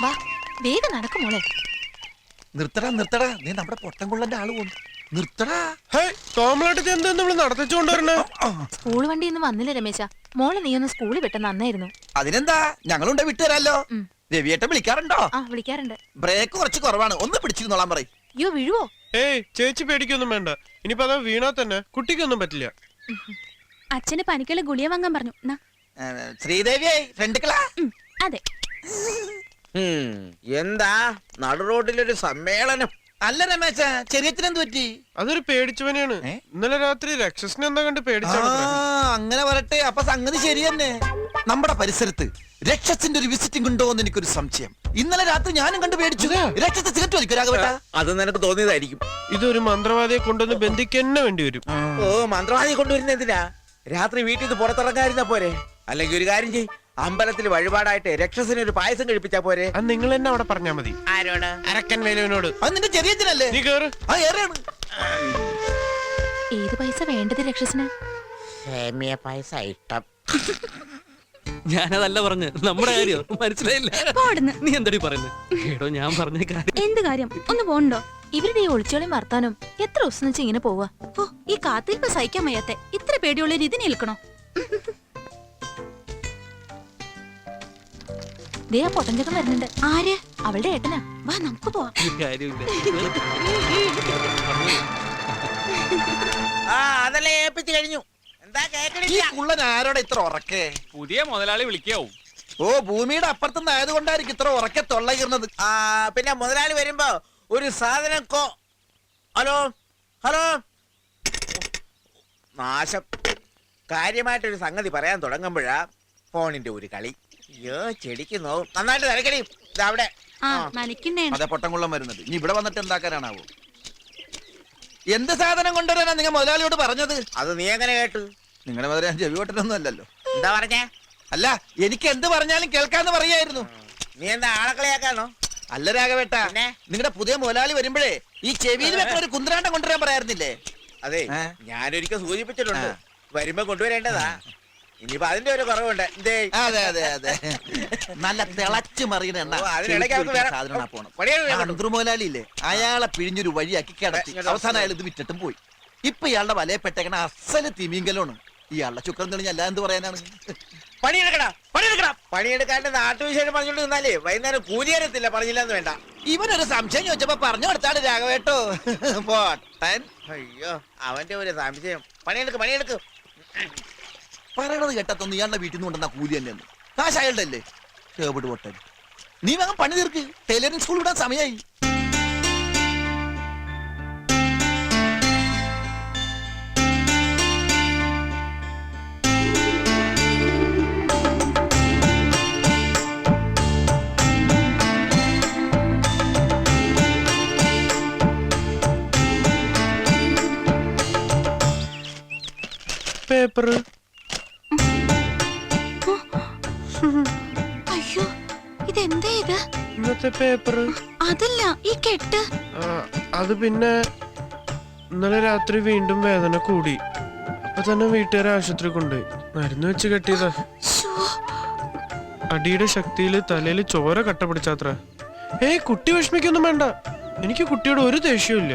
വാ വേഗം നടക്കും മോളെ. നിർത്തടാ നിർത്തടാ, നീ നമ്മുടെ പൊട്ടൻകുള്ളന്റെ ആള് പോന്നു. നിർത്തടാ. സ്കൂൾ വണ്ടി ഒന്നും വന്നില്ല രമേശ. മോളെ നീ ഒന്ന് സ്കൂളിൽ വിട്ട നന്നായിരുന്നു. അതിനെന്താ, ഞങ്ങളുണ്ട് വിട്ടുതരാല്ലോ. രവിയേട്ടൻ വിളിക്കാറുണ്ടോ? ആ വിളിക്കാറുണ്ട്. ബ്രേക്ക് കുറച്ച് കുറവാണ്, ഒന്ന് പിടിച്ചിരുന്നോളാൻ പറയും. അയ്യോ വീഴുവോ? ഏയ് ചേച്ചി പേടിക്കൊന്നും വേണ്ട. ഇനിയിപ്പോ അതാ വീണാ തന്നെ കുട്ടിക്കൊന്നും പറ്റില്ല. അച്ഛന് പനിക്കുള്ള ഗുളിയ വാങ്ങാൻ പറഞ്ഞു. ശ്രീദേവിയെ ഫ്രണ്ടുക്കളാ. അതെ. എന്താ നടു റോഡിലൊരു സമ്മേളനം? അല്ല രമേശ, ചെറിയച്ഛനെന്ത് പറ്റി? അതൊരു പേടിച്ചവനെയാണ്. ഇന്നലെ രാത്രി രക്ഷസിനെ എന്താ കണ്ട് പേടിച്ചാണ്. അങ്ങനെ വരട്ടെ. അപ്പൊ സംഗതി ശരി തന്നെ. നമ്മുടെ പരിസരത്ത് രക്ഷസിന്റെ ഒരു വിസിറ്റിംഗ് ഉണ്ടോ എന്ന് എനിക്കൊരു സംശയം. ഇന്നലെ രാത്രി ഞാനും കണ്ട് പേടിച്ചു. രക്ഷസ് സിഗരറ്റ് വലിക്കും രാഘവേട്ട. അത് നിനക്ക് തോന്നിയതായിരിക്കും. ഇതൊരു മന്ത്രവാദിയെ കൊണ്ടുവന്ന് ബന്ധിക്കന്നെ വേണ്ടി വരും. ഓ, മന്ത്രവാദിയെ കൊണ്ടുവരുന്ന എന്തിനാ? രാത്രി വീട്ടിൽ നിന്ന് പുറത്തിറങ്ങാതിരുന്നാ പോരെ? അല്ലെങ്കിൽ ഒരു കാര്യം ചെയ്, അമ്പലത്തിൽ വഴിപാടായിട്ട് രക്ഷസിന് ഒരു പായസം കഴിപ്പിച്ചാ പോരെ? അത് നിങ്ങൾ തന്നെ അവിടെ പറഞ്ഞാ മതി. ആരോട്? അരക്കൻ വേലുവിനോട്. അത് നിന്റെ ചെറിയച്ഛനല്ലേ? നീ കേറ്. ഏത് പൈസ വേണ്ടത് രക്ഷസിന്? സേമിയ പായസം ഇഷ്ടം. ഞാനതല്ല പറഞ്ഞു, നമ്മുടെ കാര്യം മനസ്സിലായില്ല. നീ എന്തടി പറയുന്നത്? ഏടോ ഞാൻ പറഞ്ഞ കാര്യം. എന്ത് കാര്യം? ഒന്ന് പോണ്ടോ? ഇവരുടെ ഈ ഒളിച്ചോളി വർത്താനം എത്ര ദിവസം വെച്ച് ഇങ്ങനെ പോവാ? ഓ, ഈ കാത്തിരിപ്പ് സഹിക്കാൻ വയ്യാത്തെ. ഇത്ര പേടിയുള്ള ഇതിനെ നിൽക്കണോ? ദേ ആ പൊട്ടഞ്ചക്കം വരുന്നുണ്ട്. ആര്? അവളുടെ ഏട്ടനാ. വാ നമുക്ക് പോവാം. അതല്ലേ ഏൽപ്പിച്ചു കഴിഞ്ഞു. എന്താ ആരോടെ ഇത്ര ഉറക്കേ? പുതിയ മുതലാളി വിളിക്കാവും. ഓ, ഭൂമിയുടെ അപ്പുറത്തുനിന്ന് ആയതുകൊണ്ടായിരിക്കും ഇത്ര ഉറക്കെ തൊള്ളയിരുന്നത്. പിന്നെ മുതലാളി വരുമ്പോ ഒരു സാധനം ഹലോ ഹലോ. നാശം. കാര്യമായിട്ടൊരു സംഗതി പറയാൻ തുടങ്ങുമ്പോഴാ ഫോണിന്റെ ഒരു കളി. അയ്യോ, ചെടിക്ക് നോവും. നന്നായിട്ട് നനക്കടി. അവിടെ അതെ, പൊട്ടംകുള്ളം വരുന്നത്. ഇനി ഇവിടെ വന്നിട്ട് എന്താക്കാനാണാവോ? എന്ത് സാധനം കൊണ്ടുവരാനാ നിങ്ങൾ മുതലാളിയോട് പറഞ്ഞത്? അത് നീ എങ്ങനെ കേട്ടു? നിങ്ങളുടെ മുതലേ ഞാൻ ചെവിവോട്ടൊന്നും അല്ലല്ലോ. എന്താ പറഞ്ഞേ? അല്ല, എനിക്ക് എന്ത് പറഞ്ഞാലും കേൾക്കാന്ന് പറയായിരുന്നു. നീ എന്താ ആളക്കളിയാക്കാണോ? അല്ല രാഘവേട്ട, നിങ്ങളുടെ പുതിയ മുതലാളി വരുമ്പോഴേ ഈ ചെവിയിൽ വെക്കുന്ന ഒരു കുന്ത്രാണ്ടം കൊണ്ടുവരാൻ പറയാറുന്നില്ലേ? അതെ, ഞാനൊരിക്കൽ സൂചിപ്പിച്ചിട്ടുണ്ട്. വരുമ്പോ കൊണ്ടുവരേണ്ടതാ. ഇനിയിപ്പോ അതിന്റെ ഒരു കുറവുണ്ട്. അതെ അതെ അതെ, നല്ല തിളച്ചു മറിയുന്ന എണ്ണ മുതലാളി ഇല്ലേ, അയാളെ പിഴിഞ്ഞൊരു വഴിയാക്കി കിടത്തി. അവസാനം അയാൾ ഇത് വിറ്റിട്ടും പോയി. ഇപ്പൊ ഇയാളുടെ വലയപ്പെട്ടേക്കണ അസല് തിമിങ്കലാണ്. ഇയാളുടെ ചുക്രം തെളിഞ്ഞ അല്ല എന്ത് പറയാനാണ്? പണിയെടുക്കാണ്ട് നാട്ടുവിശേഷം പറഞ്ഞോണ്ട് നിന്നാലേ വൈകുന്നേരം കൂലിയാരത്തില്ല. പറഞ്ഞില്ലെന്ന് വേണ്ട. ഇവനൊരു സംശയം ചോദിച്ചപ്പോ പറഞ്ഞു കൊടുത്താണ് രാഘവേട്ടോ. പോട്ടൻ. അയ്യോ, അവന്റെ ഒരു സംശയം. പണിയെടുക്ക്. പറയണത് കേട്ടത്തൊന്നും ഇയാളുടെ വീട്ടിൽ നിന്ന് കൊണ്ടുവന്ന കൂലി തന്നെയാണ്. കാശ് അയാളുടെ അല്ലേ? കേവിട് പൊട്ടൻ. നീ വേഗം പണി തീർക്ക്. ടൈലറിംഗ് സ്കൂൾ വിടാൻ സമയമായി. പേപ്പർ. അയ്യോ, ഇതെന്താ ഇത്? ഇന്നത്തെ പേപ്പർ. അതല്ല, ഈ കെട്ട്. അത് പിന്നെ ഇന്നലെ രാത്രി വീണ്ടും വേദന കൂടി. അപ്പൊ തന്നെ വീട്ടുകാരെ ആശുപത്രി കൊണ്ടുപോയി. മരുന്ന് വെച്ച് കെട്ടിയതാ. അടിയുടെ ശക്തിയില് തലയിൽ ചോര കട്ട പിടിച്ചാത്ര. കുട്ടി വിഷമിക്കൊന്നും വേണ്ട. എനിക്ക് കുട്ടിയോട് ഒരു ദേഷ്യവും ഇല്ല.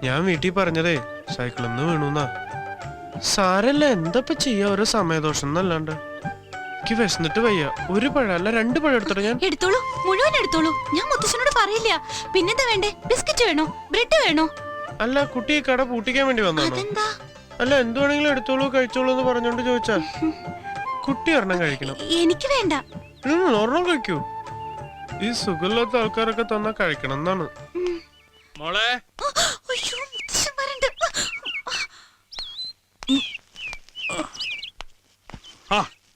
ഞാൻ വീട്ടിൽ പറഞ്ഞതേ സൈക്കിളിൽ നിന്ന് വീണുന്നാ. സാരല്ല, എന്തപ്പ ചെയ്യാ, ഓരോ സമയദോഷം എന്നല്ലാണ്ട്. എനിക്ക് വിശന്നിട്ട് വയ്യ. ഒരു പഴം അല്ല 2 പഴം എടുത്തോളൂ. ഞാൻ എടുത്തോളൂ, മുഴുവൻ എടുത്തോളൂ. ഞാൻ മുത്തശ്ശനോട് പറയില്ല. പിന്നെന്താ വേണ്ടേ? ബിസ്ക്കറ്റ് വേണോ? ബ്രെഡ് വേണോ? അല്ല, കുട്ടി കട പൂട്ടിക്കാൻ വേണ്ടി വന്നാണോ? അല്ല, എന്ത് വേണമെങ്കിലും എടുത്തോളൂ കഴിച്ചോളൂ എന്ന് പറഞ്ഞോണ്ട് ചോദിച്ചാ. കുട്ടി ഒരെണ്ണം കഴിക്കണം. എനിക്ക് വേണ്ട. ഒരെണ്ണം കഴിക്കൂ. ഈ സുഖമില്ലാത്ത ആൾക്കാരൊക്കെ തന്നാ കഴിക്കണം എന്നാണ്. മോളെ,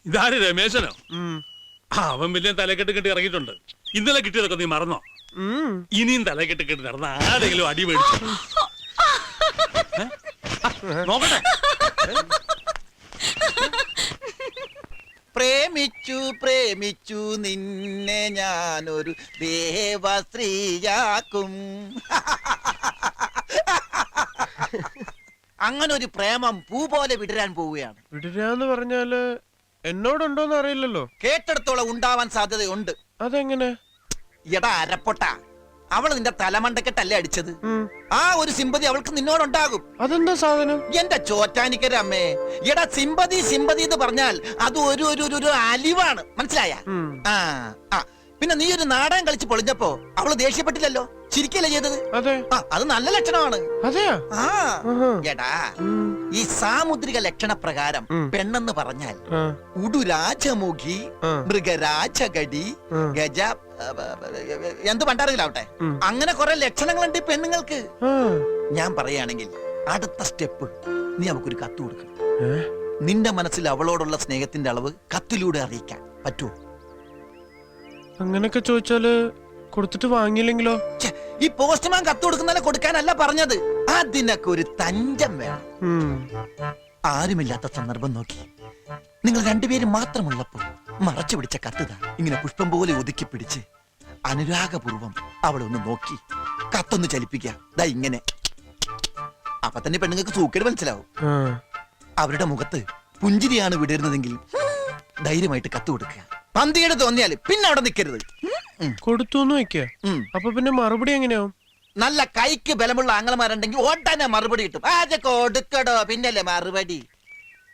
ഇതാര് രമേശനോ? അവൻ വലിയ തലക്കെട്ട് കെട്ടി ഇറങ്ങിയിട്ടുണ്ട്. ഇന്നലെ കിട്ടിയതൊക്കെ നീ മറന്നോ? ഇനിയും തലക്കെട്ട് കെട്ടി നടന്ന ആരെങ്കിലും അടി മേടിച്ചു നോക്കട്ടെ. പ്രേമിച്ചു നിന്നെ ഞാനൊരു ദേവസ്ത്രീയാക്കും. അങ്ങനെ ഒരു പ്രേമം പൂ പോലെ വിടരാൻ പോവുകയാണ്. വിടരാന്ന് പറഞ്ഞാല് എന്നോടുണ്ടോന്ന് അറിയില്ലല്ലോ. കേട്ടെടുത്തോളം ഉണ്ടാവാൻ സാധ്യതയുണ്ട്. അതെങ്ങനെ? എടാ അരപ്പൊട്ട, അവള് നിന്റെ തലമണ്ടക്കെട്ടല്ലേ അടിച്ചത്. ഉം. ആ ഒരു സിമ്പതി അവൾക്ക് നിന്നോടുണ്ടാകും. അതെന്താ സാധനം? എന്റെ ചോറ്റാനിക്കര അമ്മേ, എടാ സിമ്പതി സിമ്പതി എന്ന് പറഞ്ഞാൽ അത് ഒരു ഒരു ഒരു ഒരു അലിവാണ്, മനസ്സിലായ? ഉം. ആ ആ പിന്നെ നീ ഒരു നാടകം കളിച്ച് പൊളിഞ്ഞപ്പോ അവള് ദേഷ്യപ്പെട്ടില്ലല്ലോ, ചിരിക്കല്ലേ ചെയ്തത്? അതെ. ആ അത് നല്ല ലക്ഷണമാണ്. അതെയാ? ആ ആഹാ. എടാ ഉം. ഈ സാമുദ്രിക ലക്ഷണ പ്രകാരം ഉം. പെണ്ണെന്ന് പറഞ്ഞാൽ ആ, ഉടുരാജമുഖി, ആ. മൃഗരാജഗടി, ആ. ഗജ എന്ത് പണ്ടാറിലാവട്ടെ, ഉം. അങ്ങനെ കുറെ ലക്ഷണങ്ങളുണ്ട് ഈ പെണ്ണുങ്ങൾക്ക്. ആ. ഞാൻ പറയുകയാണെങ്കിൽ അടുത്ത സ്റ്റെപ്പ് നീ അവക്കൊരു കത്ത് കൊടുക്കണം. ഏ? നിന്റെ മനസ്സിൽ അവളോടുള്ള സ്നേഹത്തിന്റെ അളവ് കത്തിലൂടെ അറിയിക്കാൻ പറ്റുമോ? അങ്ങനൊക്കെ ചോദിച്ചാല് കൊടുത്തിട്ട് വാങ്ങിയില്ലെങ്കിലോ? ഛെ, ഈ പോസ്റ്റ്മാൻ കത്ത് കൊടുക്കുന്നതിനെ കൊടുക്കാനല്ല പറഞ്ഞത്, അതിനൊക്കെ ഒരു തഞ്ചം വേണം. ഉം. ആരുമില്ലാത്ത സന്ദർഭം നോക്കി നിങ്ങൾ രണ്ടുപേരും മാത്രമുള്ളപ്പോ മറച്ചു പിടിച്ച കത്തുതാ ഇങ്ങനെ പുഷ്പം പോലെ ഒതുക്കി പിടിച്ച് അനുരാഗപൂർവം അവളെ ഒന്ന് നോക്കി കത്തൊന്ന് ചലിപ്പിക്കുക. ദാ ഇങ്ങനെ. അപ്പൊ തന്നെ പെണ്ണുങ്ങൾക്ക് സൂക്കേട് മനസ്സിലാവും. ആ. അവരുടെ മുഖത്ത് പുഞ്ചിരിയാണ് വിടരുന്നതെങ്കിൽ ധൈര്യമായിട്ട് കത്ത് കൊടുക്കുക. പന്തികേട് തോന്നിയാല് പിന്നെ അവിടെ നിൽക്കരുത്. കൊടുത്തുന്ന് വെക്ക. അപ്പൊ പിന്നെ മറുപടി എങ്ങനെയാവും? നല്ല കൈക്ക് ബലമുള്ള ആങ്ങളമാരുണ്ടെങ്കിൽ ഓട്ടാനെ മറുപടി കിട്ടും. അത് കൊടുക്കടോ പിന്നല്ലേ മറുപടി.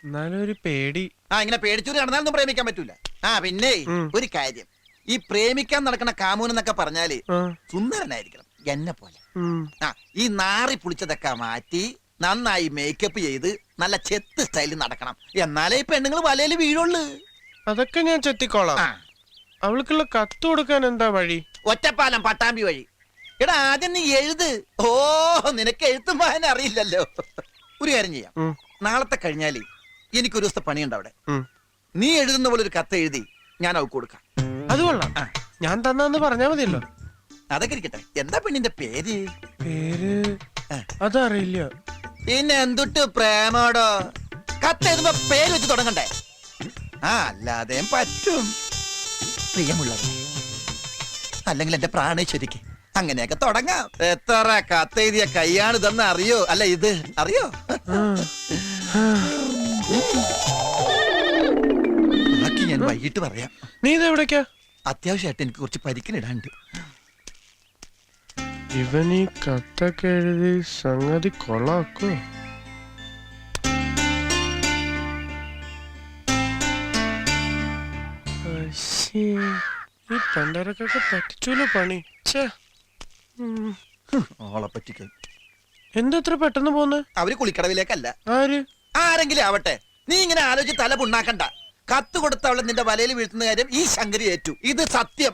എന്നാലും ഒരു പേടി. ആ ഇങ്ങനെ പേടിച്ചൂരി നടന്നാലൊന്നും പ്രേമിക്കാൻ പറ്റൂല. ആ പിന്നെ ഒരു കാര്യം, ഈ പ്രേമിക്കാൻ നടക്കുന്ന കാമൂൻ എന്നൊക്കെ പറഞ്ഞാല് ആ. സുന്ദരനായിരിക്കണം, എന്നെ പോലെ. ഉം. ആ ഈ നാറി പുളിച്ചതൊക്കെ മാറ്റി നന്നായി മേക്കപ്പ് ചെയ്ത് നല്ല ചെത്ത് സ്റ്റൈലിൽ നടക്കണം. എന്നാലേ ഈ പെണ്ണുങ്ങൾ വലയിൽ വീഴുള്ളൂ. അതൊക്കെ ഞാൻ ചെത്തിക്കോളാം. ആ അവൾക്കുള്ള കത്ത് കൊടുക്കാൻ എന്താ വഴി? ഒറ്റപ്പാലം പട്ടാമ്പി വഴി. എടാ ആദ്യം നീ എഴുത്. ഓ നിനക്ക് എഴുത്തും വായന അറിയില്ലല്ലോ. ഒരു കാര്യം ചെയ്യാം, ഉം. നാളത്തെ കഴിഞ്ഞാല് എനിക്കൊരു ദിവസത്തെ പണിയുണ്ട് അവിടെ. ഉം. നീ എഴുതുന്ന പോലെ ഒരു കത്ത് എഴുതി ഞാൻ അവൾക്ക് കൊടുക്കാം. അത് കൊള്ളാം. ആ. ഞാൻ തന്നാന്ന് പറഞ്ഞാ മതിയല്ലോ. അതൊക്കെ ഇരിക്കട്ടെ, എന്താ പെണ്ണിന്റെ പേര്? പേര് ആ. അതറിയില്ല. പിന്നെ എന്തുട്ട് പ്രേമോടോ, കത്ത് എഴുതുമ്പോ പേര് വെച്ച് തുടങ്ങണ്ടേ? ആ അല്ലാതെ പറ്റും. പ്രിയമുള്ളത്, അല്ലെങ്കിൽ എന്റെ പ്രാണേശ്വരിക്ക്, അങ്ങനെയൊക്കെ തുടങ്ങാം. എത്ര കത്തെഴുതിയ കൈയാണ് ഇതെന്ന് അറിയോ? അല്ല ഇത് അറിയോ? ബാക്കി ഞാൻ വൈകിട്ട് പറയാം. നീ ഇത് എവിടേക്കാ? അത്യാവശ്യമായിട്ട് എനിക്ക് കുറച്ച് പരിക്കിനിടാണ്ട്. ഇവൻ ഈ കത്തൊക്കെ എഴുതി സംഗതി കൊള്ളാക്കോ? ഈ പണ്ടരക്കൊക്കെ പറ്റിച്ചൂലോ പണി. ഛേ. ഉം. ഓളെ പറ്റിക്കും. എന്തത്ര പെട്ടെന്ന് പോന്നെ? അവര് കുളിക്കടവിലേക്കല്ല, ആര്? ആരെങ്കിലും ആവട്ടെ. നീ ഇങ്ങനെ ആലോചിച്ച് തല പുണ്ണാക്കണ്ട. കത്ത് കൊടുത്ത അവളെ നിന്റെ വലയിൽ വീഴ്ത്തുന്ന കാര്യം ഈ ശങ്കരി ഏറ്റു. ഇത് സത്യം.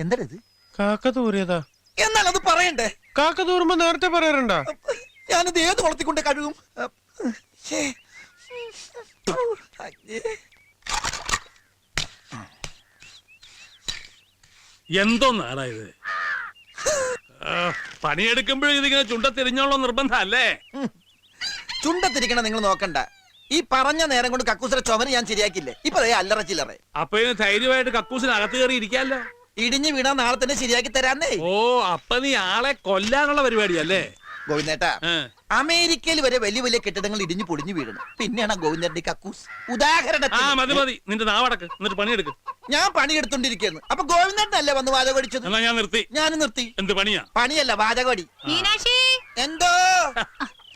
എന്താ ഇത്? കാക്ക തൂറിയതാ. എന്നാൽ അത് പറയണ്ടേ? കാക്ക തൂറുമ്പോ നേരത്തെ പറയാറുണ്ടാ? ഞാനിത് ഏത് വളർത്തിക്കൊണ്ട് കഴുകും? ശ്ശേ. എന്തോന്നാടാ ഇത്? പണിയെടുക്കുമ്പോഴും ഇതിങ്ങനെ ചുണ്ടത്തിരിഞ്ഞോളോ നിർബന്ധം അല്ലേ? ചുണ്ടത്തിരിക്കണം നിങ്ങൾ നോക്കണ്ട. ഈ പറഞ്ഞ നേരം കൊണ്ട് കക്കൂസര ചുമര് ഞാൻ ശരിയാക്കില്ലേ. ഇപ്പൊ ദേ അല്ലറ ചില്ലറ. അപ്പൊ ഇതിന് ധൈര്യമായിട്ട് കക്കൂസിന് അകത്ത് കയറി ഇരിക്കാല്ലോ. ഇടിഞ്ഞു വീണാ നാളെ തന്നെ ശരിയാക്കി തരാന്നേ. ഓ അപ്പൊ നീ ആളെ കൊല്ലാനുള്ള പരിപാടിയല്ലേ? ഗോവിന്ദേട്ടാ, അമേരിക്കയിൽ വരെ വലിയ വലിയ കെട്ടിടങ്ങൾ ഇടിഞ്ഞു പൊളിഞ്ഞു വീഴണം. പിന്നെയാണ് ഗോവിന്ദന്റെ കക്കൂസ്. ഉദാഹരണത്തിന് മതി മതി, നിന്റെ നാവടക്ക്, എന്നിട്ട് പണിയെടുക്ക്. ഞാൻ പണിയെടുത്തോണ്ടിരിക്കുന്നു. അപ്പൊ ഗോവിന്ദനല്ലേ വന്ന് വാചകടിച്ചത്? എന്നാ ഞാൻ നിർത്തി. ഞാൻ നിർത്തി. എന്ത് പണിയാ? പണിയല്ല, വാചകടി. മീനാക്ഷി, എന്തോ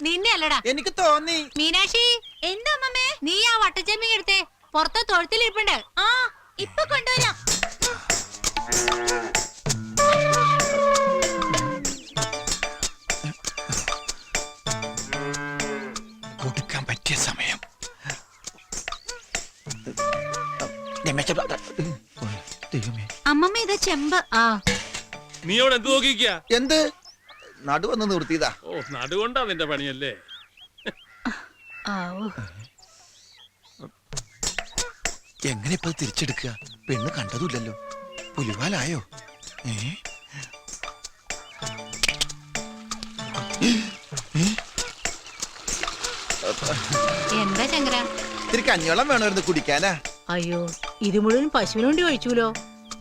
നിന്നെ അല്ലടാ. എനിക്ക് തോന്നി. മീനാക്ഷി, എന്താ അമ്മമ്മേ? നീ ആ വട്ടച്ചെമ്മീൻ എടുത്തേ, പുറത്തെ തൊഴുത്തിലിരിപ്പുണ്ട്. ആ ഇപ്പൊ കൊണ്ടുവരാം. കൊടുക്കാൻ പറ്റിയ സമയം. അമ്മമ്മ ഇതാ ചെമ്പ്. ആ നീ അവിടെ എന്ത് നോക്കിക്ക? എന്ത് നടുവന്ന് നിർത്തിയതാ. ഓ നടുകൊണ്ടാ നിന്റെ പണിയല്ലേ? എങ്ങനെ ഇപ്പൊ തിരിച്ചെടുക്കുക? പെണ്ണ് കണ്ടതുമില്ലല്ലോ. പുലിവാലായോ? എന്താ ചങ്കര? ഇത്തിരി കഞ്ഞിവെള്ളം വേണമായിരുന്നു കുടിക്കാനാ. അയ്യോ, ഇത് മുഴുവൻ പശുവിന് വേണ്ടി ഒഴിച്ചൂലോ.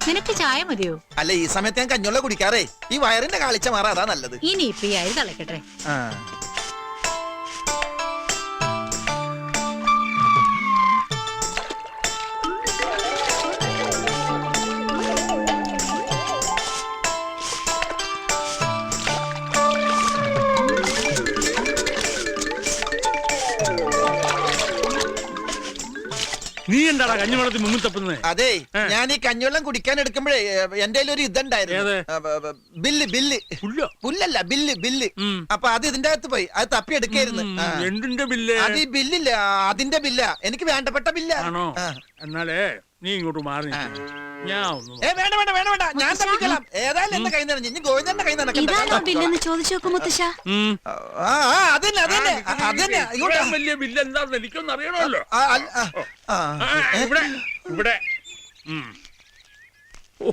നിനക്ക് ചായ മതിയോ? അല്ല ഈ സമയത്ത് ഞാൻ കഞ്ഞിവെള്ളം കുടിക്കാറേ. ഈ വയറിന്റെ കാളിച്ച മാറാ, അതാ നല്ലത്. ഇനി ഇപ്പൊ ഈ അരി തിളക്കട്ടെ. ആ എന്താടാ കഞ്ഞിവെള്ളത്തിൽ മുങ്ങി തപ്പുന്നേ? അതെ, ഞാൻ ഈ കഞ്ഞിവെള്ളം കുടിക്കാൻ എടുക്കുമ്പോഴേ എന്റെ ഒരു ഇതുണ്ടായിരുന്നു. ബില്ല് ബില്ല് പുല്ലോ? പുല്ലല്ല, ബില്ല് ബില്ല്. അപ്പൊ അത് ഇതിന്റെ അകത്ത് പോയി, അത് തപ്പി എടുക്കായിരുന്നു. എന്തിന്റെ ബില്ല്? അത് ഈ ബില്ലില്ല, അതിന്റെ ബില്ല, എനിക്ക് വേണ്ടപ്പെട്ട ബില്ല. ആണോ? എന്നാലേ നീ ഇങ്ങോട്ട് മാറി നിൽക്ക്. ഞാൻ ഒന്ന് വേണ്ട വേണ്ട വേണ്ട വേണ്ട, ഞാൻ തപ്പിக்கலாம். ഏതായാലും എന്റെ കൈ നിറഞ്ഞു, ഇനി ഗോവിന്ദന്റെ കൈ നടക്കണ്ട. ഇതാണോ ബില്ലെന്ന് ചോദിച്ചു നോക്കും മുത്തശ്ശ. അതന്നെ അതന്നെ അതന്നെ. ഇത്രയും വലിയ ബില്ല് എന്താണെന്ന് എനിക്കൊന്നും അറിയണമല്ലോ. ഇവിടെ ഇവിടെ ഓ,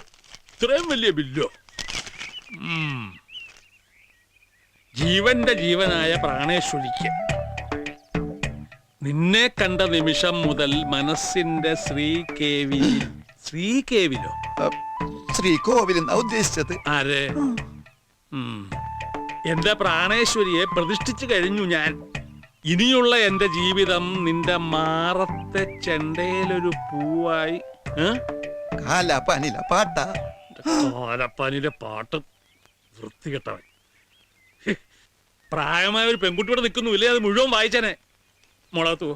ഇത്രയും വലിയ ബില്ലോ? ജീവന്റെ ജീവനായ പ്രാണേശ്വരിക്ക് നിന്നെ കണ്ട നിമിഷം മുതൽ മനസ്സിന്റെ ശ്രീകേവിലോ ശ്രീകോവിൽ എന്നാ ഉദ്ദേശിച്ചത്. ആരെ? എന്റെ പ്രാണേശ്വരിയെ പ്രതിഷ്ഠിച്ചു കഴിഞ്ഞു ഞാൻ. ഇനിയുള്ള എന്റെ ജീവിതം നിന്റെ മാറത്തെ ചെണ്ടയിലൊരു പൂവായി. കാലപ്പനില പാട്ട. കാലപ്പാനിലെ പാട്ട് വൃത്തികെട്ടവൻ. പ്രായമായ ഒരു പെൺകുട്ടിയോടെ നിൽക്കുന്നു ഇല്ലേ, അത് മുഴുവൻ വായിച്ചനെ. മുളകത്തു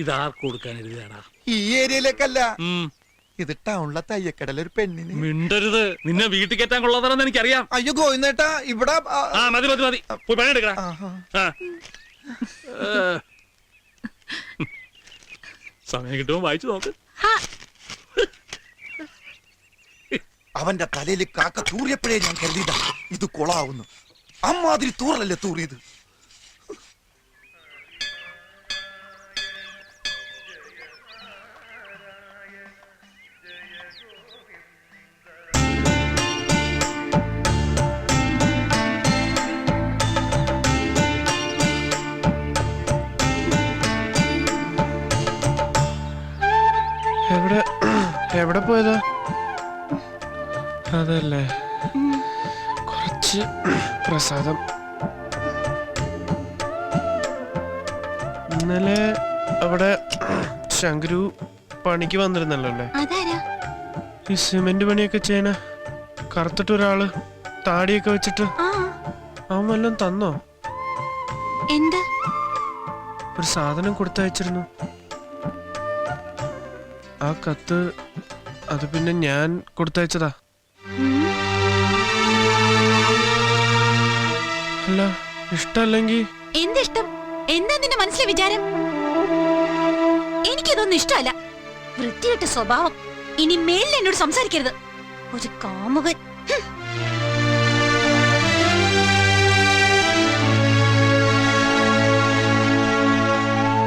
ഇതാർക്ക് കൊടുക്കാൻ എഴുതിയാടാ? ഈ ഏരിയയിലേക്കല്ല, ഇത് ടൗണിലെ തയ്യക്കടല ഒരു പെണ്ണിന്. മിണ്ടരുത്, നിന്നെ വീട്ടിൽ കയറ്റാൻ കൊള്ളാത്തതെന്ന് എനിക്കറിയാം. അയ്യോ ഗോവിന്ദേട്ടാ, ഇവിടെ മതി മതി മതി, പോയി പണിയെടുക്കടാ. സമയം കിട്ടുമ്പോ വായിച്ചു നോക്ക്. അവന്റെ തലയിൽ കാക്ക തൂറിയപ്പോഴേ ഞാൻ കരുതിയതാ ഇത് കൊളാവുന്നു. അമ്മാതിരി തൂറലല്ലേ തൂറിയത്. എവിടെ എവിടെ പോയതാ? അതല്ലേ, കുറച്ച് പ്രസാദം. ഇന്നലെ അവിടെ ശങ്കരു പണിക്ക് വന്നിരുന്നല്ലോ അല്ലേ? അതാരാ? ഈ സിമെന്റ് പണിയൊക്കെ ചെയ്യണ കറുത്തിട്ടൊരാള്, താടിയൊക്കെ വെച്ചിട്ട്. അവൻ വല്ലതും തന്നോ? എന്ത്? ഒരു സാധനം കൊടുത്തയച്ചിരുന്നു. ആ കത്ത് അത് പിന്നെ ഞാൻ കൊടുത്തയച്ചതാ. അല്ല, ഇഷ്ടല്ലെങ്കിൽ എന്തിഷ്ടം? എന്താ നിന്റെ മനസ്സിലെ വിചാരം? എനിക്കിതൊന്നും ഇഷ്ടമല്ല. വൃത്തികെട്ട സ്വഭാവം. ഇനി മേലിൽ എന്നോട് സംസാരിക്കരുത്. ഒരു കാമുകൻ.